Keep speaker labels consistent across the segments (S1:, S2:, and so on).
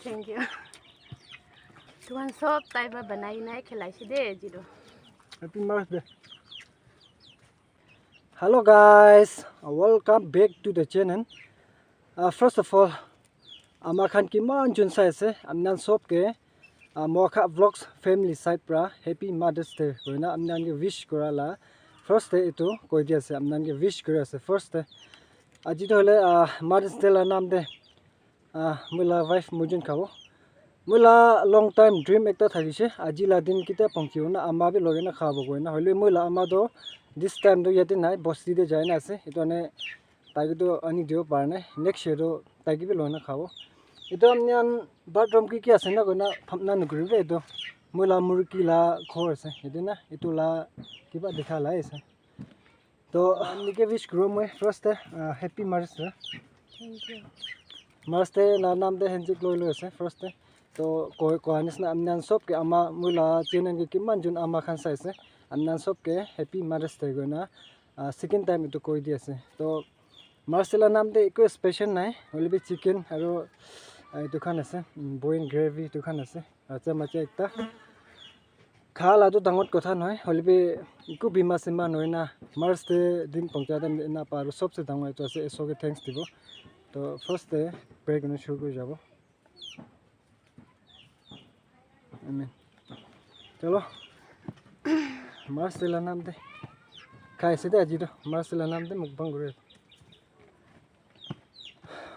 S1: Thank you. Tuan sop tai ba banai nai khelai si de jido.
S2: Happy birthday. Hello guys, welcome back to the channel. First of all, amakhan ki man jun sai se amnan sop ke mokha vlogs family side pra happy Mother's Day hoina amnan ge wish korala. First day itu koi dia se amnan ge wish kora se first day. Aji to hole Mother's Day la nam de mula wife mujun khabo. Mula long time dream ekta thakise aji la din kita pongkiu na ama bi loge na khabo goina hole mula ama do this time do yate nai bosti de jai na ase ito ne tagi do ani dio par ne next year do tagi bi lona khabo ito amnian bathroom ki ase na goina phamna nugri be do mula murki la khor ase idina itu la kiba dekha la ase to amni ke wish kro moi first happy Mother's Day.
S1: Thank you.
S2: Mother's Day la nam de henjik loi ase first day to ko anis na amnan sop ke ama mula chenen ke kiman jun ama khan sai se amnan sop ke happy Mother's Day goina second time itu koi di ase to Mother's Day la nam de eko special nai holbe chicken aro itu khan ase boil gravy itu khan ase acha macha ekta khala to dangot kotha noi holbe iku bima sima noina Mother's Day din pongcha dem na paru sobse dangoi to ase so ke thanks dibo to first day pray gonna show go jabo. Amen. Chalo. Mother's Day la nam de khai se de aji do Mother's Day la nam de mukbang gore.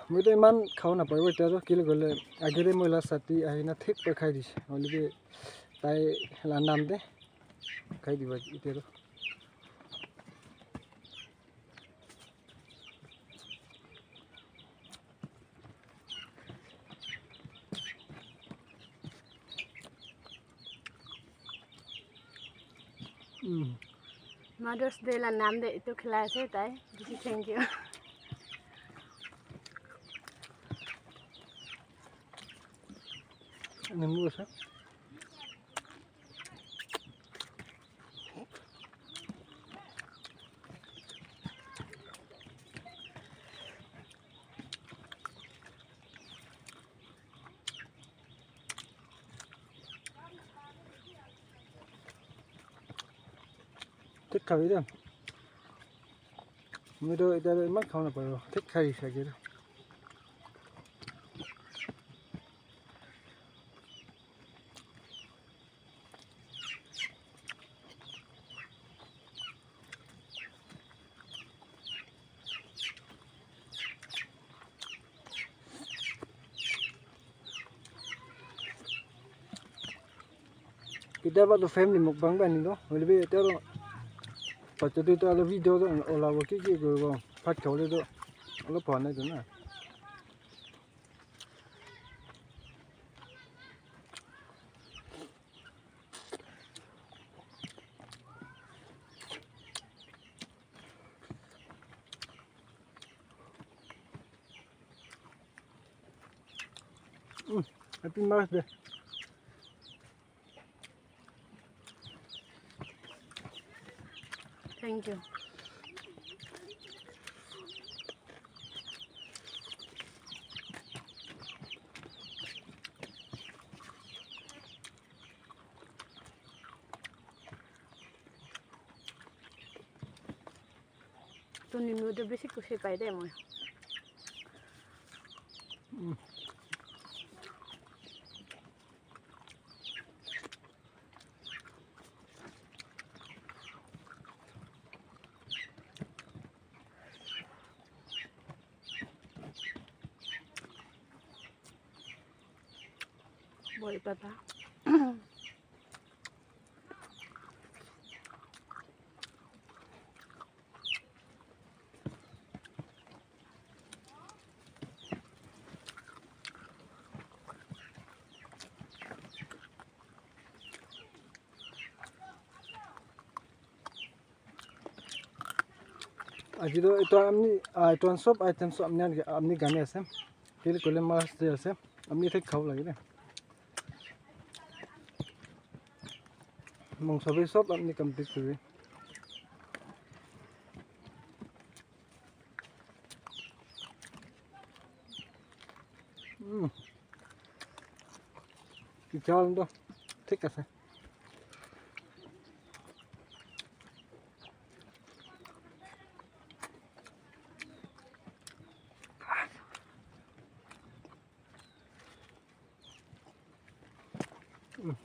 S2: Moi to iman khau na parbo ta do kile gole agere moi la sati ahina thik pa khai dis holbe tai la nam de khai diba ite do
S1: Mother's Day la nam de itu khelai se tai. Thank you.
S2: ani mu sa thik khai dem moi do ita iman khau na parbo thik khai sa ge do kita ba do family mukbang ba ni do holbe ita do pachatu to alo video do ola wo ki go phat khau le do alo phan na do na happy Mother's Day.
S1: Thank you. Tu ninu de besi kusi pai de moi. Boleh papa.
S2: Aji do ito amni ito sop item so amni gane ase kile kole Mother's Day ase amni thik khau lagi de mong sobe sop amni complete kuri চাল তো ঠিক আছে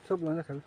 S2: সব মানে খাবে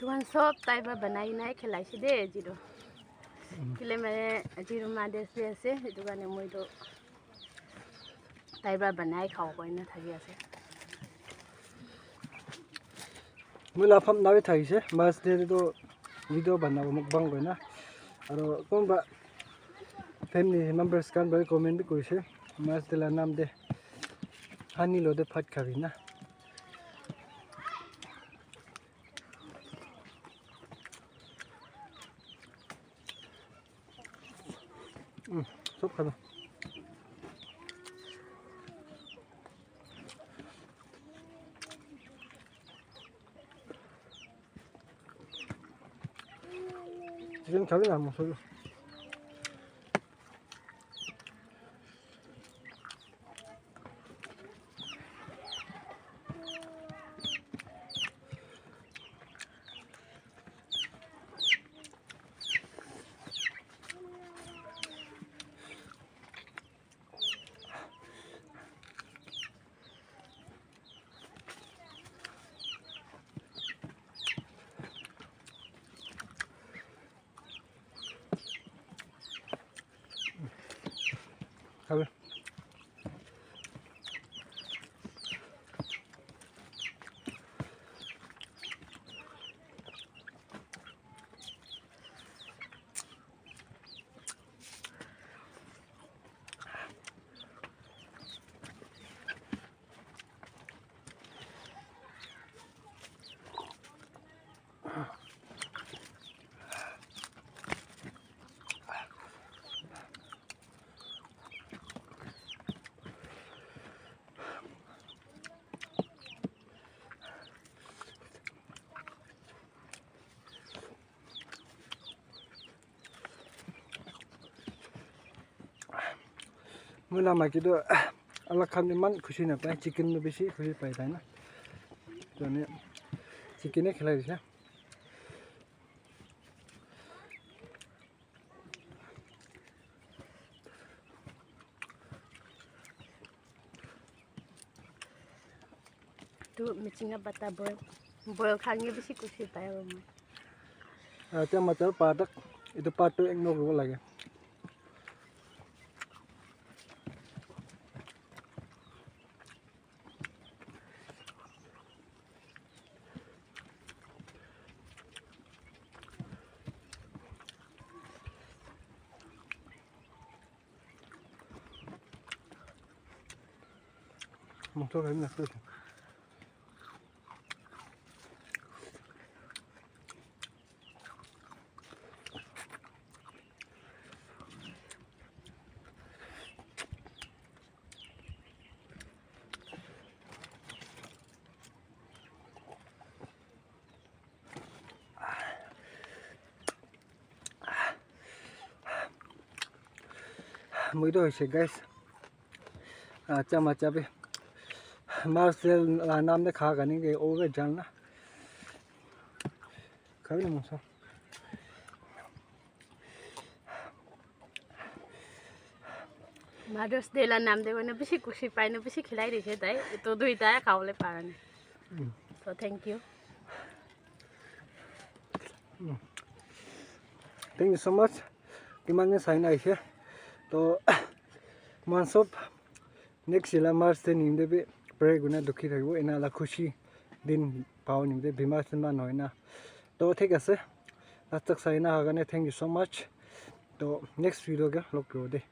S1: Tuan sop tai ba banai nai khelai si de jiro. Kile mane jiro ma des ase itu kan moi do tai ba banai khau koi na thagi ase.
S2: মই লাফাম নাবে থাকিছে মাছ দিয়ে তো ভিডিও বানাব mukbang কই না আৰু কোনবা ফ্যামিলি মেম্বার্স কান by comment কৰিছে মাছ দিলা নাম দে হানি লদে ভাত খাবি না সব খাবে চিকেন খাবি না মশলা খাবে মই লামা কিন্তু আল্লাহ খান ইমান খুশি নাপায় চিকেন বেশি খুশি পায় তাই না তো চিকেনে খেলাই দিছে
S1: Tu michinga bata boil khangi bisi kusi pai ba moi.
S2: এতিয়া মাত্ৰ পাতক এইটো পাতটো ইগনোৰ কৰিব লাগে মতো খাই নাছিল mới rồi sẽ guys cha mà cha bị Marcel là nam để khá cái những cái ô cái chân đó khá là một sao
S1: Mother's Day là nam de wana bisi kushi pai no bisi khilai ri che tai to dui ta khawle parane so thank you
S2: Thank you so much. Kimane sign ai here. To month of next year March then in the pray guna dukhi thaibo ena la khushi din pau nim de bimar sin man hoina. To thik ase. Atak sign na hagane thank you so much. To next video ga lok ro de.